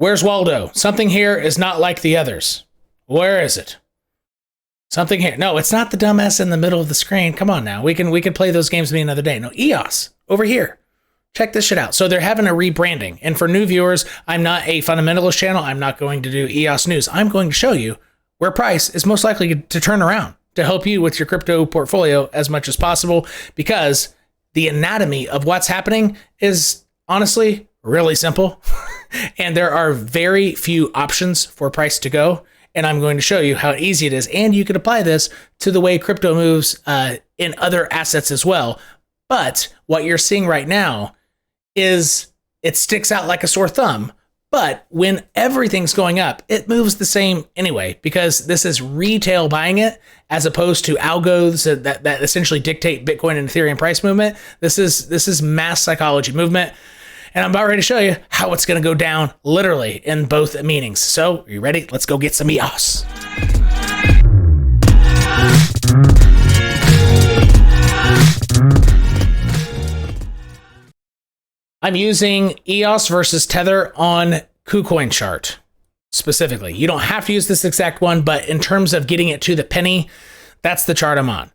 Where's Waldo? Something here is not like the others. Where is it? Something here. No, it's not the dumbass in the middle of the screen. Come on now. We can play those games with me another day. No, EOS over here. Check this shit out. So they're having a rebranding. And for new viewers, I'm not a fundamentalist channel. I'm not going to do EOS news. I'm going to show you where price is most likely to turn around to help you with your crypto portfolio as much as possible, because the anatomy of what's happening is honestly really simple. And there are very few options for price to go. And I'm going to show you how easy it is. And you can apply this to the way crypto moves in other assets as well. But what you're seeing right now is it sticks out like a sore thumb. But when everything's going up, it moves the same anyway, because this is retail buying it as opposed to algos that essentially dictate Bitcoin and Ethereum price movement. This is mass psychology movement. And I'm about ready to show you how it's going to go down literally in both meanings. So, are you ready? Let's go get some EOS. I'm using EOS versus Tether on KuCoin chart specifically. You don't have to use this exact one, but in terms of getting it to the penny, that's the chart I'm on.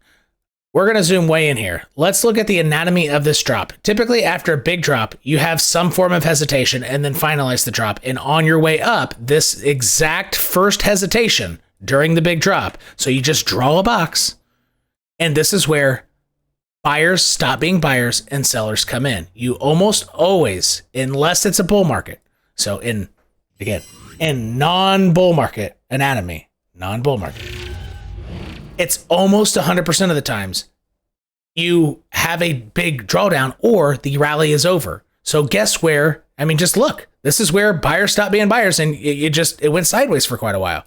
We're going to zoom way in here. Let's look at the anatomy of this drop. Typically, after a big drop, you have some form of hesitation and then finalize the drop. And on your way up, this exact first hesitation during the big drop. So you just draw a box, and this is where buyers stop being buyers and sellers come in. You almost always, unless it's a bull market. So in non-bull market anatomy, non-bull market, it's almost 100% of the times you have a big drawdown or the rally is over. So guess where? I mean, just look. This is where buyers stop being buyers, and it went sideways for quite a while.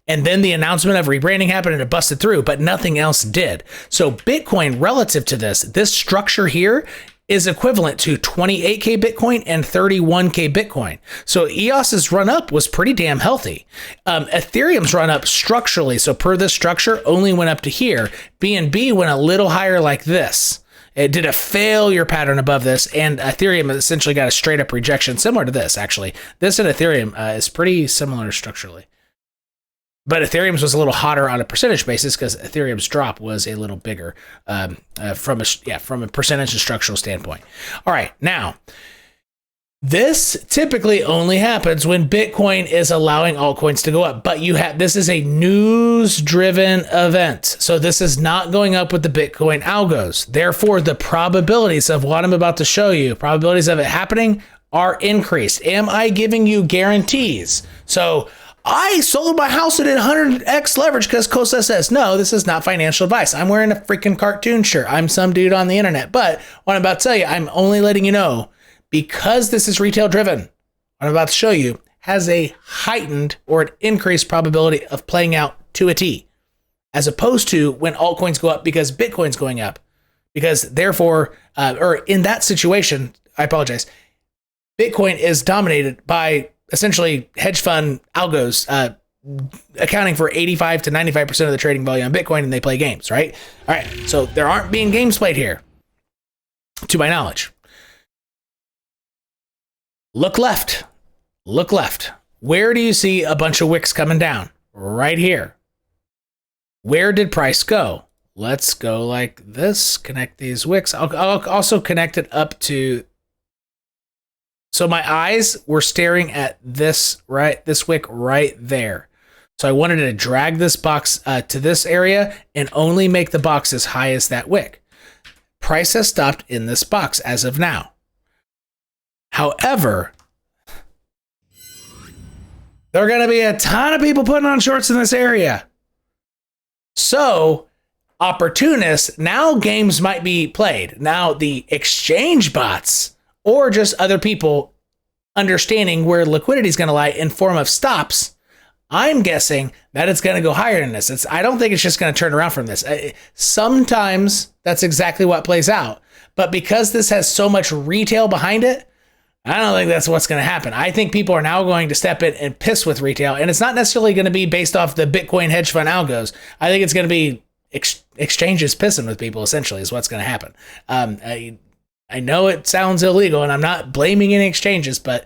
And then the announcement of rebranding happened and it busted through, but nothing else did. So Bitcoin, relative to this structure here is equivalent to 28K Bitcoin and 31K Bitcoin. So EOS's run up was pretty damn healthy. Ethereum's run up structurally, so per this structure, only went up to here. BNB went a little higher like this. It did a failure pattern above this, and Ethereum essentially got a straight up rejection, similar to this actually. This and Ethereum is pretty similar structurally. But Ethereum's was a little hotter on a percentage basis because Ethereum's drop was a little bigger from a percentage and structural standpoint. All right, now this typically only happens when Bitcoin is allowing altcoins to go up. But this is a news-driven event, so this is not going up with the Bitcoin algos. Therefore, the probabilities of what I'm about to show you, probabilities of it happening, are increased. Am I giving you guarantees? So I sold my house at 100x leverage because Cosa says, no, this is not financial advice. I'm wearing a freaking cartoon shirt. I'm some dude on the internet. But what I'm about to tell you, I'm only letting you know, because this is retail driven, what I'm about to show you has a heightened or an increased probability of playing out to a T, as opposed to when altcoins go up because Bitcoin's going up. Because therefore, or in that situation, I apologize, Bitcoin is dominated by essentially hedge fund algos, accounting for 85 to 95% of the trading volume on Bitcoin, and they play games, right? All right, so there aren't being games played here, to my knowledge. Look left. Look left. Where do you see a bunch of wicks coming down? Right here. Where did price go? Let's go like this. Connect these wicks. I'll also connect it up to. So my eyes were staring at this wick right there. So I wanted to drag this box to this area and only make the box as high as that wick. Price has stopped in this box as of now. However, there are going to be a ton of people putting on shorts in this area. So opportunists, now games might be played. Now the exchange bots, or just other people understanding where liquidity is going to lie in form of stops, I'm guessing that it's going to go higher than this. I don't think it's just going to turn around from this. Sometimes that's exactly what plays out. But because this has so much retail behind it, I don't think that's what's going to happen. I think people are now going to step in and piss with retail. And it's not necessarily going to be based off the Bitcoin hedge fund algos. I think it's going to be exchanges pissing with people, essentially, is what's going to happen. I know it sounds illegal, and I'm not blaming any exchanges, but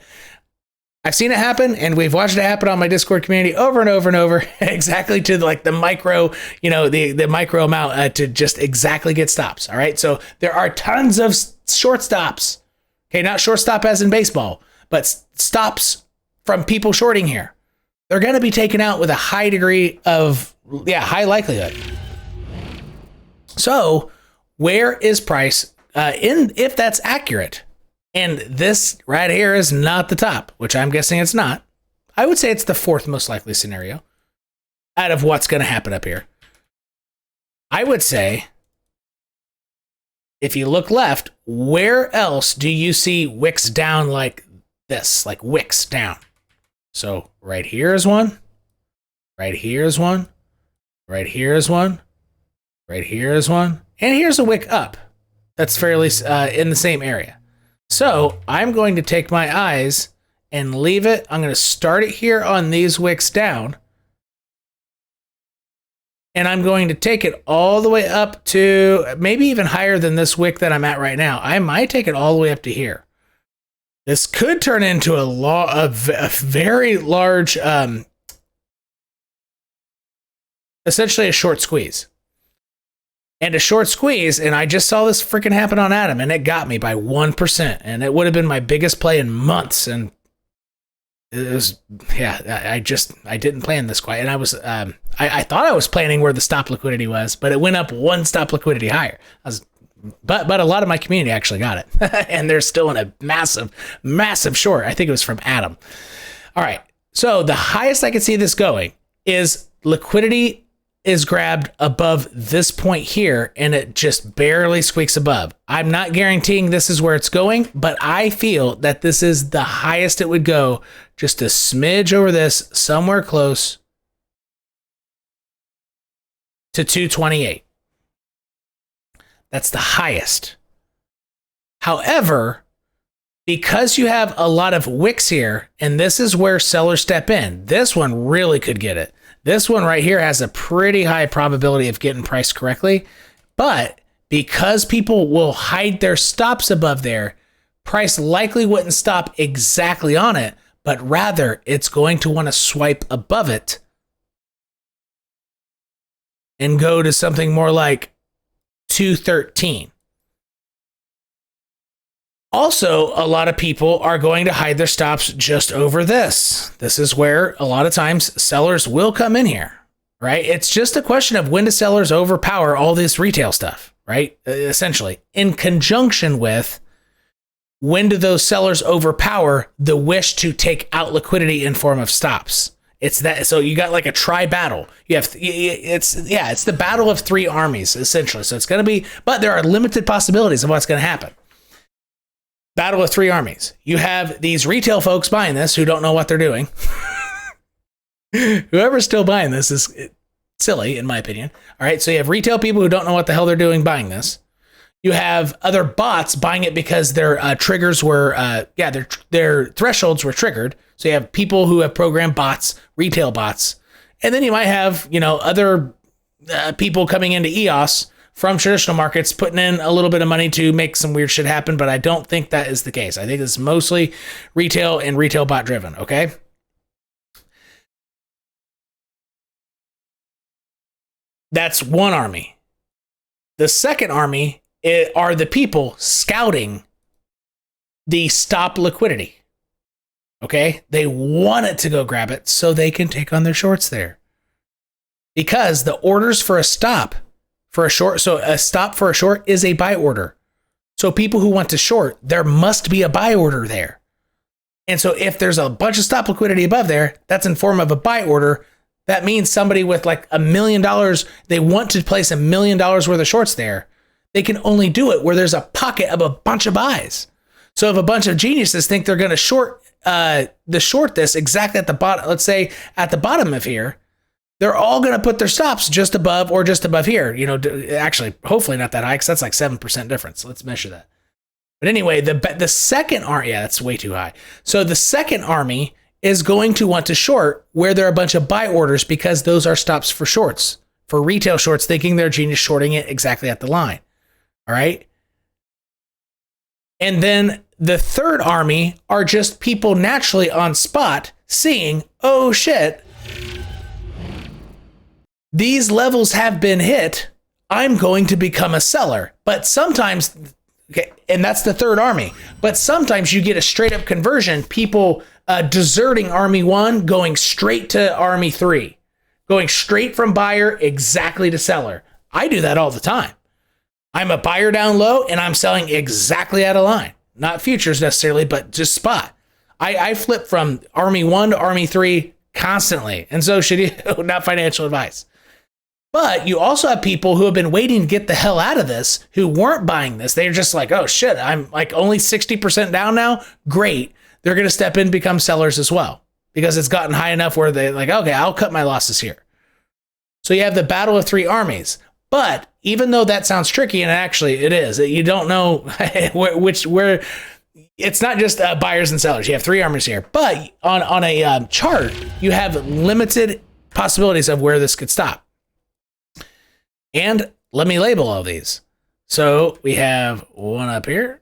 I've seen it happen, and we've watched it happen on my Discord community over and over and over, exactly to like the micro, the micro amount to just exactly get stops. All right. So there are tons of short stops. Okay. Not short stop as in baseball, but stops from people shorting here. They're going to be taken out with a high degree of, high likelihood. So where is price if that's accurate? And this right here is not the top, which I'm guessing it's not. I would say it's the fourth most likely scenario out of what's going to happen up here. I would say, if you look left, where else do you see wicks down like this, like wicks down? So right here is one, right here is one, right here is one, right here is one, and here's a wick up that's fairly in the same area. So I'm going to take my eyes and leave it. I'm going to start it here on these wicks down. And I'm going to take it all the way up to maybe even higher than this wick that I'm at right now. I might take it all the way up to here. This could turn into a very large, essentially a short squeeze. And a short squeeze, and I just saw this freaking happen on Atom, and it got me by 1%, and it would have been my biggest play in months. And it was, I didn't plan this quite, and I was, I thought I was planning where the stop liquidity was, but it went up one stop liquidity higher. But a lot of my community actually got it, and they're still in a massive short. I think it was from Atom. All right, so the highest I could see this going is liquidity is grabbed above this point here, and it just barely squeaks above. I'm not guaranteeing this is where it's going, but I feel that this is the highest it would go, just a smidge over this, somewhere close to 228. That's the highest. However, because you have a lot of wicks here, and this is where sellers step in, this one really could get it. This one right here has a pretty high probability of getting priced correctly, but because people will hide their stops above there, price likely wouldn't stop exactly on it, but rather it's going to want to swipe above it and go to something more like 213. Also, a lot of people are going to hide their stops just over this. This is where a lot of times sellers will come in here, right? It's just a question of when do sellers overpower all this retail stuff, right? Essentially, in conjunction with when do those sellers overpower the wish to take out liquidity in form of stops? It's that. So you got like a tri-battle. You have, it's the battle of three armies, essentially. So it's going to be, but there are limited possibilities of what's going to happen. Battle of three armies. You have these retail folks buying this who don't know what they're doing. Whoever's still buying this is silly, in my opinion. All right, so you have retail people who don't know what the hell they're doing buying this. You have other bots buying it because their triggers were, their thresholds were triggered. So you have people who have programmed bots, retail bots. And then you might have, other people coming into EOS from traditional markets, putting in a little bit of money to make some weird shit happen, but I don't think that is the case. I think it's mostly retail and retail bot driven, okay? That's one army. The second army are the people scouting the stop liquidity, okay? They want it to go grab it so they can take on their shorts there. Because the orders for a stop for a short, so a stop for a short is a buy order. So people who want to short, there must be a buy order there. And so if there's a bunch of stop liquidity above there, that's in form of a buy order. That means somebody with like $1 million, they want to place $1 million worth of shorts there. They can only do it where there's a pocket of a bunch of buys. So if a bunch of geniuses think they're going to short this exactly at the bottom, let's say at the bottom of here, they're all going to put their stops just above or just above here. Actually, hopefully not that high, because that's like 7% difference. Let's measure that. But anyway, the second army, that's way too high. So the second army is going to want to short where there are a bunch of buy orders, because those are stops for shorts, for retail shorts, thinking they're genius shorting it exactly at the line. All right. And then the third army are just people naturally on spot seeing, oh shit, these levels have been hit. I'm going to become a seller. But sometimes, okay, and that's the third army. But sometimes you get a straight up conversion, people deserting army 1, going straight to army 3, going straight from buyer exactly to seller. I do that all the time. I'm a buyer down low and I'm selling exactly out of line. Not futures necessarily, but just spot. I flip from army 1 to army 3 constantly. And so should you. Not financial advice. But you also have people who have been waiting to get the hell out of this, who weren't buying this. They're just like, oh shit, I'm like only 60% down now. Great. They're going to step in and become sellers as well, because it's gotten high enough where they're like, okay, I'll cut my losses here. So you have the battle of 3 armies. But even though that sounds tricky, and actually it is, you don't know where it's not just buyers and sellers. You have 3 armies here. But on a chart, you have limited possibilities of where this could stop. And let me label all these. So we have one up here.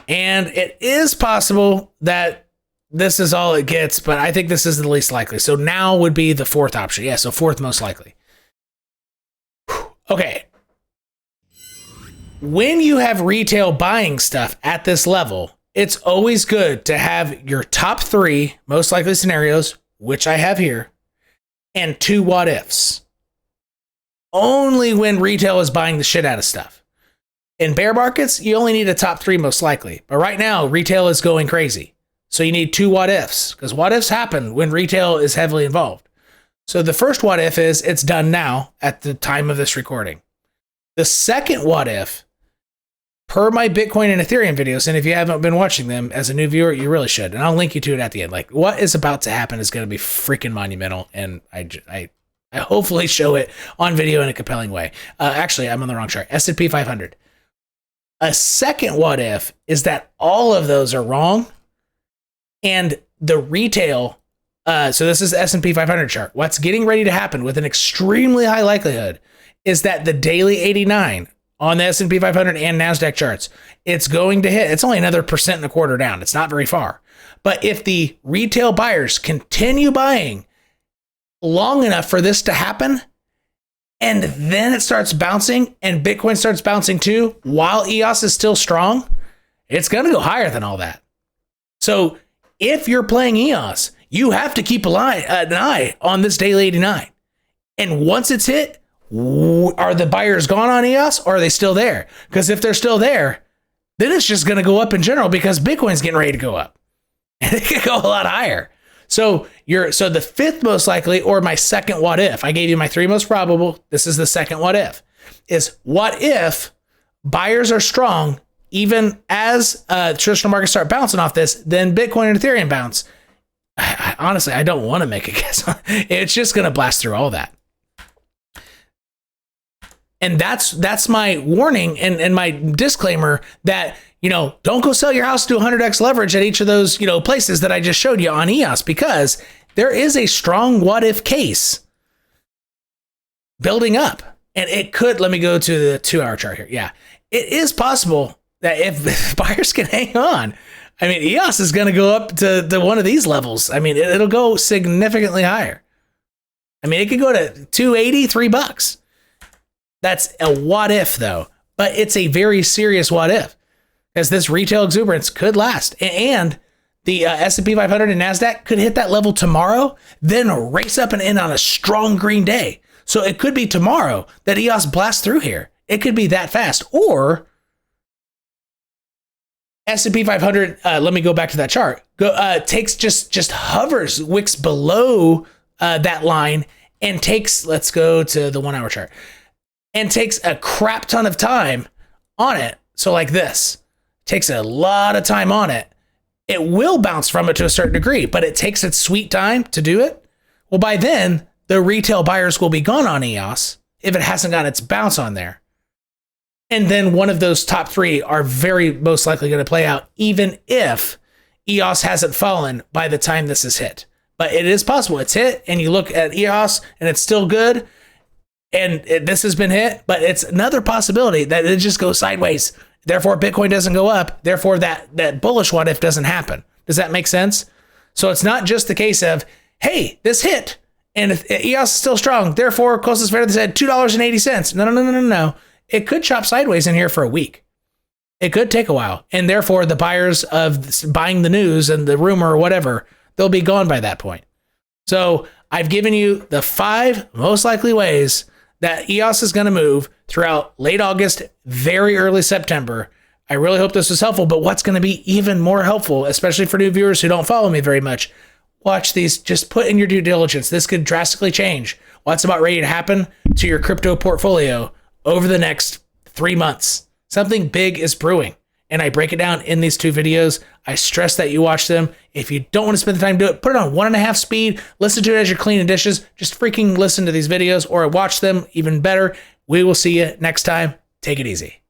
And it is possible that this is all it gets, but I think this is the least likely. So now would be the 4th option. Yeah, so 4th most likely. Okay. When you have retail buying stuff at this level, it's always good to have your top 3 most likely scenarios, which I have here, and 2 what ifs. Only when retail is buying the shit out of stuff. In bear markets, you only need a top 3 most likely. But right now, retail is going crazy. So you need 2 what ifs, because what ifs happen when retail is heavily involved. So the first what if is it's done now at the time of this recording. The second what if, per my Bitcoin and Ethereum videos, and if you haven't been watching them as a new viewer, you really should. And I'll link you to it at the end. Like, what is about to happen is going to be freaking monumental. And I hopefully show it on video in a compelling way. Actually, I'm on the wrong chart. S&P 500. A second what if is that all of those are wrong, and the retail, so this is the S&P 500 chart. What's getting ready to happen with an extremely high likelihood is that the daily 89 on the S&P 500 and NASDAQ charts, it's going to hit. It's only another 1.25% down. It's not very far. But if the retail buyers continue buying long enough for this to happen, and then it starts bouncing and Bitcoin starts bouncing too, while EOS is still strong, it's going to go higher than all that. So if you're playing EOS, you have to keep an eye on this daily 89. And once it's hit, are the buyers gone on EOS, or are they still there? Because if they're still there, then it's just going to go up in general, because Bitcoin's getting ready to go up. And it could go a lot higher. So the 5th most likely, or my second what if, I gave you my 3 most probable, this is the second what if, is what if buyers are strong even as traditional markets start bouncing off this, then Bitcoin and Ethereum bounce. Honestly, I don't want to make a guess. It's just going to blast through all that. And that's my warning and my disclaimer that, don't go sell your house to 100x leverage at each of those, places that I just showed you on EOS, because there is a strong what if case building up. And it could, let me go to the 2-hour chart here. Yeah, it is possible that if buyers can hang on, I mean, EOS is going to go up to one of these levels. I mean, it'll go significantly higher. I mean, it could go to $2.80, $3. That's a what if though, but it's a very serious what if, because this retail exuberance could last, and the S&P 500 and NASDAQ could hit that level tomorrow, then race up and in on a strong green day. So it could be tomorrow that EOS blasts through here. It could be that fast, or S&P 500. Let me go back to that chart. Takes just hovers, wicks below that line, and takes. Let's go to the 1-hour chart. And takes a crap ton of time on it. So like this, takes a lot of time on it. It will bounce from it to a certain degree, but it takes its sweet time to do it. Well, by then, the retail buyers will be gone on EOS if it hasn't got its bounce on there. And then one of those top 3 are very most likely going to play out, even if EOS hasn't fallen by the time this is hit. but it is possible. It's hit, and you look at EOS, and it's still good, and this has been hit, but it's another possibility that it just goes sideways. Therefore, Bitcoin doesn't go up. Therefore, that bullish what if doesn't happen. Does that make sense? So it's not just the case of, hey, this hit, and if EOS is still strong, therefore, Cosasverdes said $2.80. No. It could chop sideways in here for a week. It could take a while. And therefore, the buyers of buying the news and the rumor or whatever, they'll be gone by that point. So I've given you the 5 most likely ways that EOS is going to move throughout late August, very early September. I really hope this was helpful, but what's going to be even more helpful, especially for new viewers who don't follow me very much, watch these, just put in your due diligence. This could drastically change what's about ready to happen to your crypto portfolio over the next 3 months. Something big is brewing, and I break it down in these 2 videos. I stress that you watch them. If you don't want to spend the time to do it, put it on 1.5 speed, listen to it as you're cleaning dishes, just freaking listen to these videos or watch them, even better. We will see you next time. Take it easy.